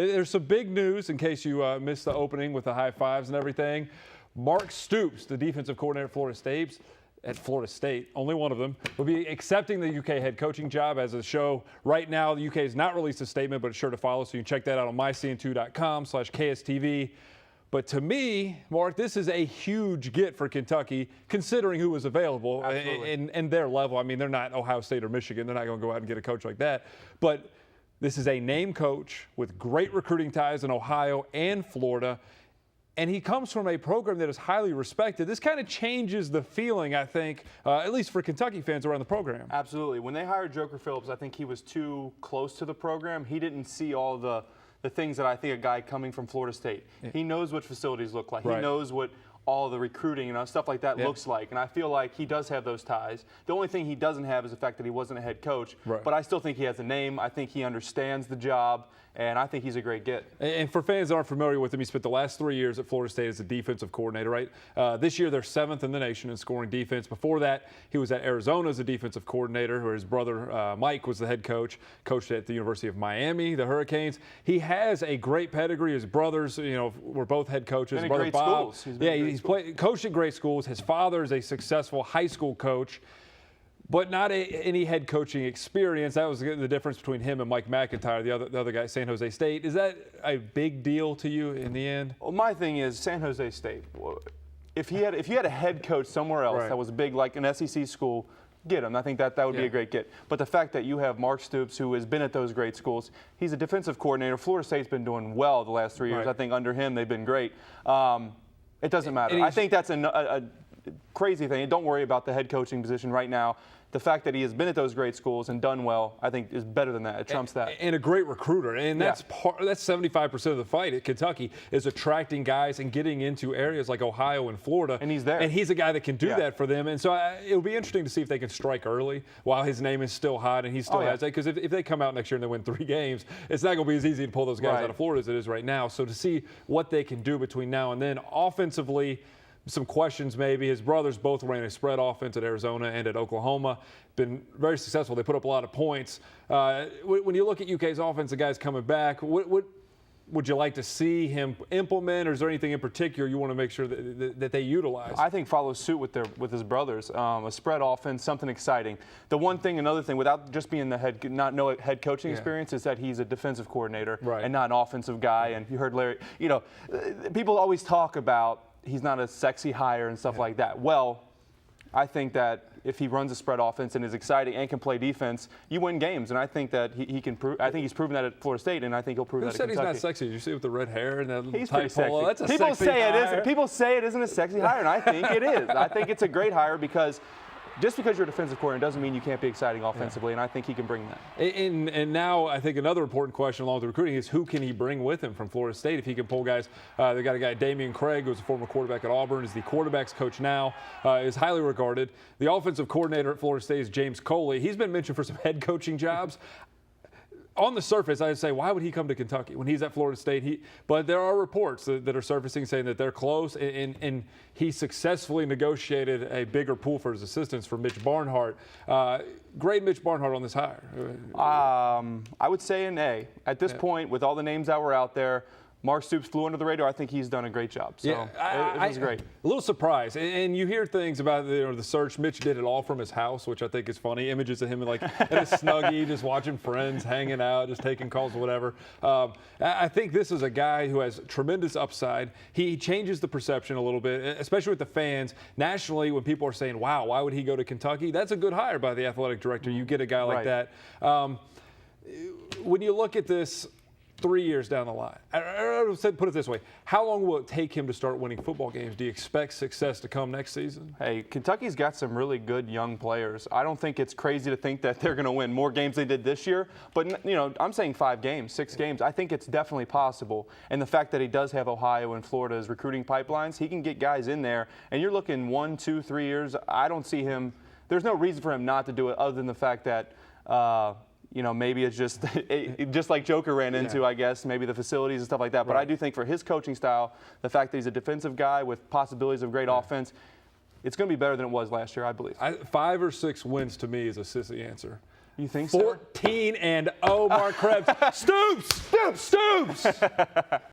There's some big news in case you missed the opening with the high fives and everything. Mark Stoops, the defensive coordinator at Florida State, only one of them, will be accepting the UK head coaching job as a show. Right now, the UK has not released a statement, but it's sure to follow, so you can check that out on mycn2.com/KSTV. But to me, Mark, this is a huge get for Kentucky, considering who was available and their level. I mean, they're not Ohio State or Michigan. They're not going to go out and get a coach like that. But this is a name coach with great recruiting ties in Ohio and Florida. And he comes from a program that is highly respected. This kind of changes the feeling, I think, at least for Kentucky fans around the program. Absolutely. When they hired Joker Phillips, I think he was too close to the program. He didn't see all the things that I think a guy coming from Florida State. Yeah. He knows what facilities look like. Right. He knows what all the recruiting and stuff like that looks like. And I feel like he does have those ties. The only thing he doesn't have is the fact that he wasn't a head coach. Right. But I still think he has a name. I think he understands the job. And I think he's a great get. And for fans that aren't familiar with him, he spent the last 3 years at Florida State as a defensive coordinator, right? This year, they're 7th in the nation in scoring defense. Before that, he was at Arizona as a defensive coordinator, where his brother Mike was the head coach, coached at the University of Miami, the Hurricanes. He has a great pedigree. His brothers, were both head coaches. His brother Bob, schools. He's coached at great schools. His father is a successful high school coach, but not any head coaching experience. That was the difference between him and Mike McIntyre, the other guy at San Jose State. Is that a big deal to you in the end? Well, my thing is San Jose State. If you had a head coach somewhere else that was big, like an SEC school, get him. I think that would be a great get. But the fact that you have Mark Stoops, who has been at those great schools, he's a defensive coordinator. Florida State's been doing well the last 3 years. I think under him they've been great. It doesn't matter. I think that's a crazy thing. And don't worry about the head coaching position right now. The fact that he has been at those great schools and done well, I think, is better than that. It trumps that. And a great recruiter. And that's 75% of the fight at Kentucky is attracting guys and getting into areas like Ohio and Florida. And he's there. And he's a guy that can do that for them. And so it'll be interesting to see if they can strike early while his name is still hot and he still has that. Because if they come out next year and they win 3 games, it's not going to be as easy to pull those guys out of Florida as it is right now. So to see what they can do between now and then offensively, some questions maybe. His brothers both ran a spread offense at Arizona and at Oklahoma. Been very successful. They put up a lot of points. When you look at UK's offense, the guys coming back, what would you like to see him implement, or is there anything in particular you want to make sure that they utilize? I think follow suit with his brothers. A spread offense, something exciting. The one thing, another thing, without just being no head coaching experience, is that he's a defensive coordinator and not an offensive guy. And you heard Larry. People always talk about he's not a sexy hire and stuff like that. Well, I think that if he runs a spread offense and is exciting and can play defense, you win games. And I think that he can prove. I think he's proven that at Florida State, and I think he'll prove that at Kentucky. Who said he's not sexy? Did you see with the red hair and that he's tight polo? That's a people sexy say hire. It isn't. People say it isn't a sexy hire, and I think it is. I think it's a great hire because just because you're a defensive coordinator doesn't mean you can't be exciting offensively, and I think he can bring that. And now I think another important question along with the recruiting is who can he bring with him from Florida State if he can pull guys. They got a guy, Damian Craig, who's a former quarterback at Auburn, is the quarterback's coach now, is highly regarded. The offensive coordinator at Florida State is James Coley. He's been mentioned for some head coaching jobs. On the surface, I'd say, why would he come to Kentucky when he's at Florida State? But there are reports that are surfacing saying that they're close, and he successfully negotiated a bigger pool for his assistants for Mitch Barnhart. Grade Mitch Barnhart on this hire. I would say an A. At this point, with all the names that were out there, Mark Stoops flew under the radar. I think he's done a great job. So it was great. A little surprised. And you hear things about the search. Mitch did it all from his house, which I think is funny. Images of him in a Snuggie, just watching friends, hanging out, just taking calls, whatever. I think this is a guy who has tremendous upside. He changes the perception a little bit, especially with the fans. Nationally, when people are saying, wow, why would he go to Kentucky? That's a good hire by the athletic director. You get a guy like that. When you look at this 3 years down the line, put it this way, how long will it take him to start winning football games? Do you expect success to come next season? Hey, Kentucky's got some really good young players. I don't think it's crazy to think that they're going to win more games than they did this year. But, I'm saying 5 games, 6 games. I think it's definitely possible. And the fact that he does have Ohio and Florida as recruiting pipelines, he can get guys in there. And you're looking 1, 2, 3 years. I don't see him. There's no reason for him not to do it other than the fact that maybe it's just like Joker ran into, I guess, maybe the facilities and stuff like that. But I do think for his coaching style, the fact that he's a defensive guy with possibilities of great offense, it's going to be better than it was last year, I believe. 5 or 6 wins to me is a sissy answer. You think so? 14-0, Mark Krebs. Stoops! Stoops!